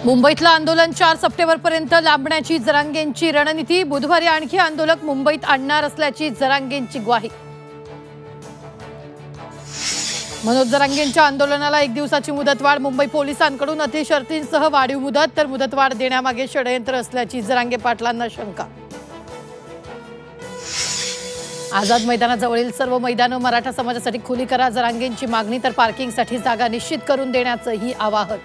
मुंबईतलं आंदोलन 4 सप्टेंबरपर्यंत लांबण्याची जरांगेंची रणनीती। बुधवारी आणखी आंदोलक मुंबईत आणणार असल्याची जरांगेंची ग्वाही। मनोज जरांगेंच्या आंदोलनाला 1 दिवसाची मुदतवाढ। मुंबई पोलिसांकडून अति शर्तींसह वाढीव मुदत, तर मुदतवाढ देण्यामागे षडयंत्र असल्याची जरांगे पाटलांना शंका। आझाद मैदानाजवळील सर्व मैदानं मराठा समाजासाठी खुली करा, जरांगेंची मागणी। तर पार्किंगसाठी जागा निश्चित करून देण्याचंही आवाहन।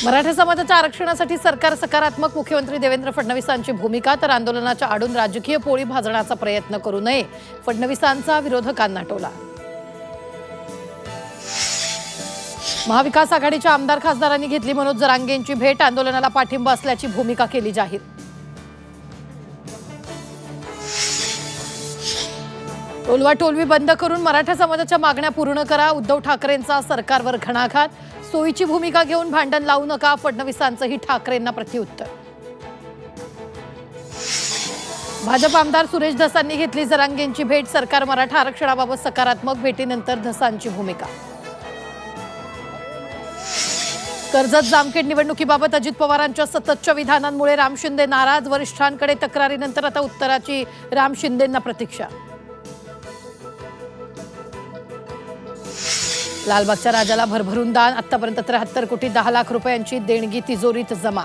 मराठा समाजाच्या आरक्षणासाठी सरकार सकारात्मक, मुख्यमंत्री देवेंद्र फडणवीसांची भूमिका। तर आंदोलनाच्या आडून राजकीय पोळी भाजण्याचा प्रयत्न करू नये, फडणवीसांचा विरोधकांना टोला। महाविकास आघाडीच्या आमदार खासदारांनी घेतली मनोज जरांगेंची भेट, आंदोलनाला पाठिंबा असल्याची भूमिका केली जाहीर। टोलवाटोलवी बंद करून मराठा समाजाच्या मागण्या पूर्ण करा, उद्धव ठाकरेंचा सरकारवर घणाघात। सोयीची भूमिका घेऊन भांडण लावू नका, फडणवीसांचंही ठाकरेंना प्रत्युत्तर। भाजप आमदार सुरेश धसांनी घेतली जरांगेंची भेट, सरकार मराठा आरक्षणाबाबत सकारात्मक, भेटीनंतर धसांची भूमिका। कर्जत जामखेड निवडणुकीबाबत अजित पवारांच्या सततच्या विधानांमुळे राम शिंदे नाराज, वरिष्ठांकडे तक्रारीनंतर आता उत्तराची राम शिंदेंना प्रतीक्षा। लालबागच्या राजाला भरभरून दान, आतापर्यंत 73 कोटी 10 लाख रुपयांची देणगी तिजोरीत जमा।